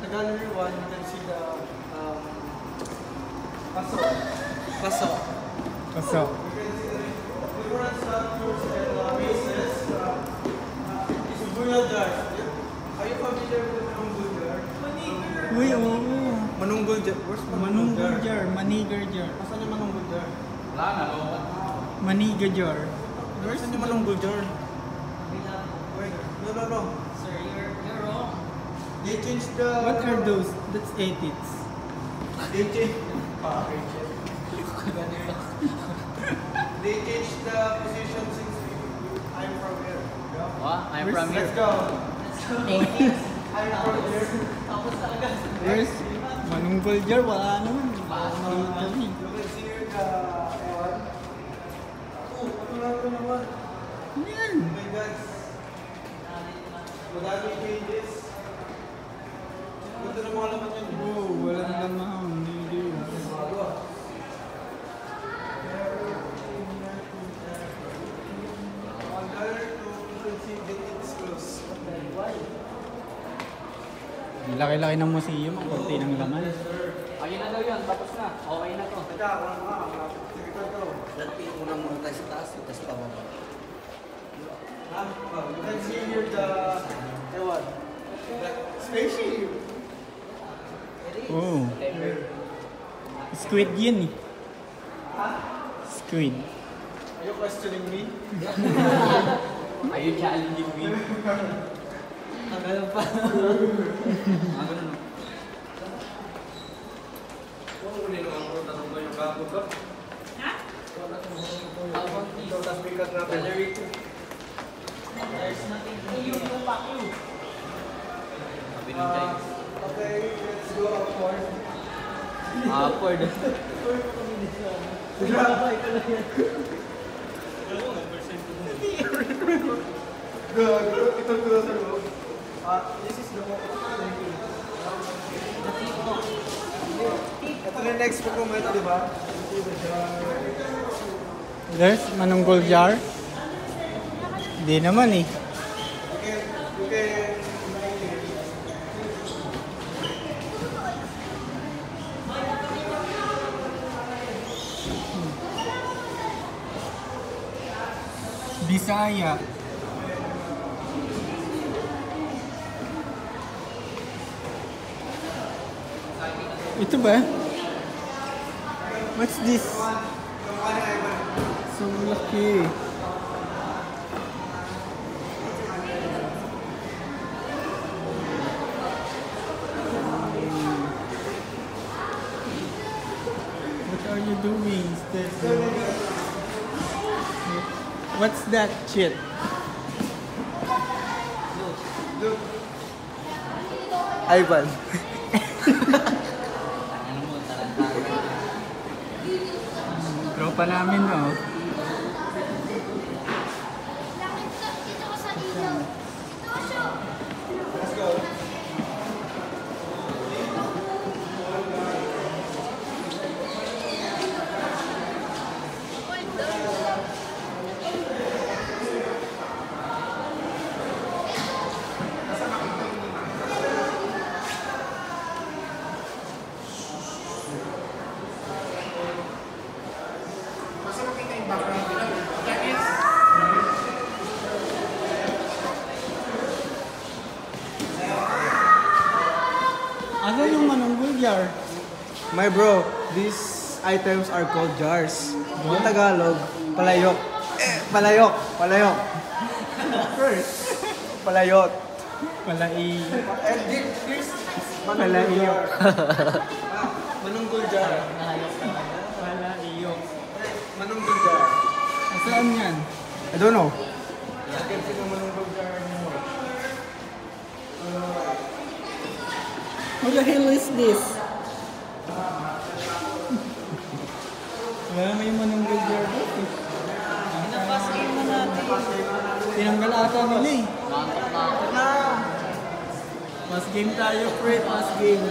gallery 1, you can see the paso. Paso. Paso. You can see the different structures and bases. It's burial jars. Are you familiar with the manunggul jar? Uy, oo. Manunggul jar. Where's Manunggul jar. Manigar jar. Asan yung manunggul jar? Wala na, lobat. Maniga jar. Where's yung manunggul jar? Wait, no. Sir, you're wrong. They changed the... What are those? That's ethics. They changed... They changed the position since I'm from here. What? I'm from here. Let's go. I'm from here. Tapos talaga. Where's Manunggul jar? Wala naman. You can see here the ewan. Ano lang ito naman? Ano yan? Oh my God. Madami changes. Ganda ng mga laman yun. Oh, walang lamang. Hindi. On gallery 2, you can see that it's close. Why? Laki-laki ng museum. Ang konti ng laman. Ayun na daw yun, tapos na. Okay na to. Teka, ako nga. Sige ka daw. Dati unang muna tayo sa taas, tapos pababa. You can see here the ewan. Spaceship. Oh. Squid yun eh. Squid. Are you questioning me? Are you challenging me? Ang ganun pa. Ang ganun. Kung nino ang ruta ng yung bago ka. Ha? Habang Ito, tapos bigat natin. gallery 2. There's nothing here. Sabi ng Giants. Okay, let's go upward. Upward. Grabe ka na yan. Ito ko na sa loob. This is the one. Ito na yung next room ito, di ba? There's Manunggul jar. Hindi naman eh. You can Bisaya. Ito ba? What's this? So laki. What are you doing? What's that shit? Ivan. Ano mo, tarantado. Tropa namin, no? Let's go. Ano yung Manunggul jar? My bro, these items are called jars. In Tagalog, palayok. Palayok. Palayok. Palayot. Palai. And this Palayok. jar. Manunggul jar. Palaiyok. Manunggul jar. Saan yan? I don't know. You can see the manunggul jar more. What the hell is this? Wala may Manunggul jar dito. Pinapas game na natin. Tinanggal ata nila eh. Nantok na ako. Mas game tayo, Fred. Mas game.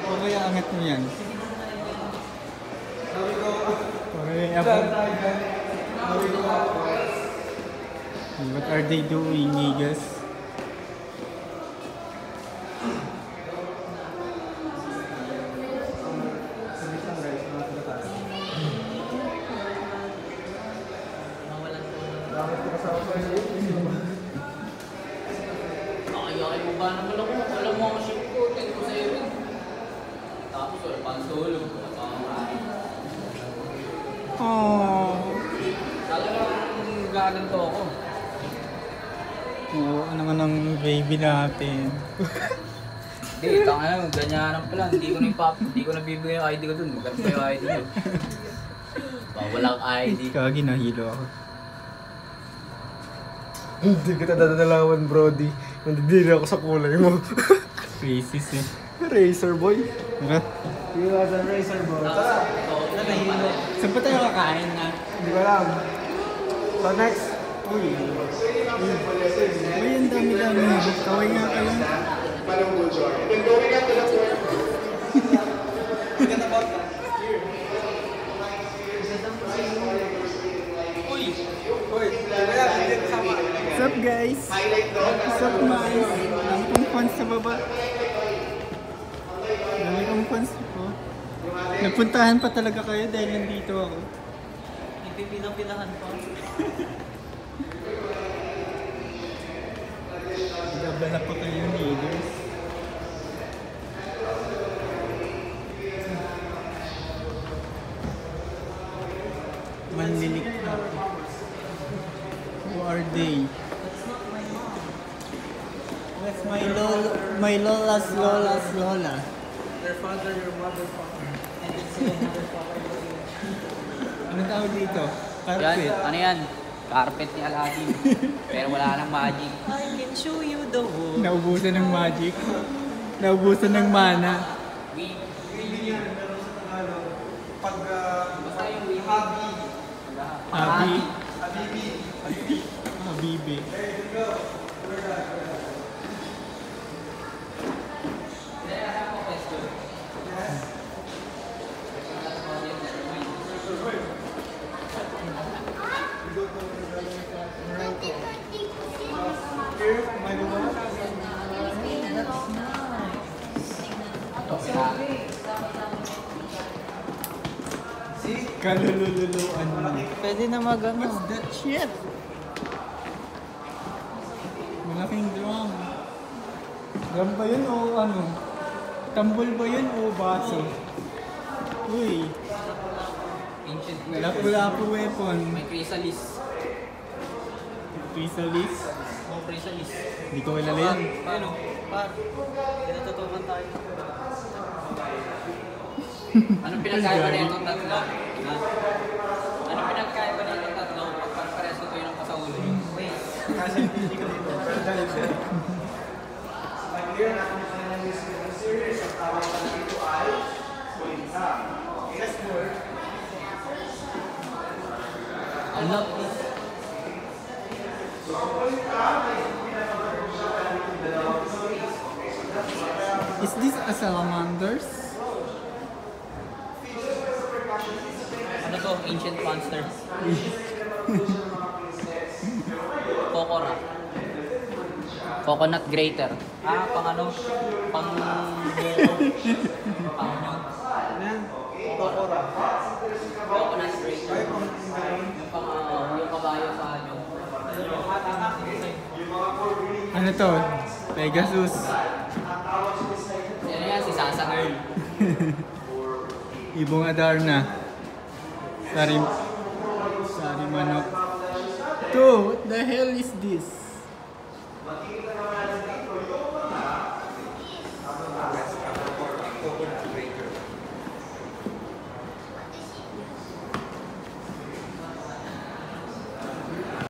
O kaya angat mo yan. What are they doing, niggas? Nakayakay mo ba naman ako? Alam mo ang ship ko, 10 to 7. Tapos wala pang solo. Oh. Talagang gaganto ako. Oo, ano nga ng baby natin. Hindi, tanga na, ganyanan pa lang. Hindi ko nabibigay yung ID ko dun. Magkano pa yung ID ko? Walang ID. Kagi nahilo ako. Hindi kita dadalawan, Brody. Nandidiri ako sa kulay mo. Racist eh. Racer boy. Tara. You was a racer boy. Tara. Saan pa tayo kakain na? Hindi ko alam. So next. Uy, ang dami-dami. Kaway nga kayo. What's up guys? What's up guys? Dami kong fans sa baba. Dami kong fans ko. Napuntahan pa talaga kayo dahil nandito ako. Nagpipinang-pinahan pa. Nagabala pa kayo niggas. Manlilik na. Who are they? That's my lola's lola. Their father, your mother, father. And then sila motherfucker. Ano tawag dito? Yan, Carpet. ano yan? Carpet ni Aladdin. Pero wala nang magic. I can show you the world. Naubusan ng magic. Naubusan ng mana. Baby niya, meron sa Tagalog. Pag, Basta yung wave. hobby. Abi. Habibi. Habibi. There you go. We're done. Here, my love. See? Kalululuan mo. Pwede na mag-ano. What's that shit? Malaking drum. Drum ba yun o ano? Tambol ba yun o baso? Uy, Ancient weapon. lapu-lapu weapon. May chrysalis. Chrysalis. Oh, chrysalis. Hindi ko kilala yan. Ano? Par, pinatutukan tayo. Anong pinagkaiba na itong tatlo? Ha? Anong pinagkaiba na itong tatlo? Pag pares ko kayo ng pasaulo. Wait. Kasi hindi ko dito. Like here, natin this series of tawag pa dito ay yes, word. I love this. Is this a salamanders? Ano to? Ancient monster. Kokora. Coconut grater. Ah, pang ano? Pang... pang nyog. Yan. Kokora. Coconut grater. Yung pang yung kabayo sa nyog. Ano to? Pegasus. Yan yan, si Sasa Girl. Ibong Adarna. Sari manok. To, what the hell is this?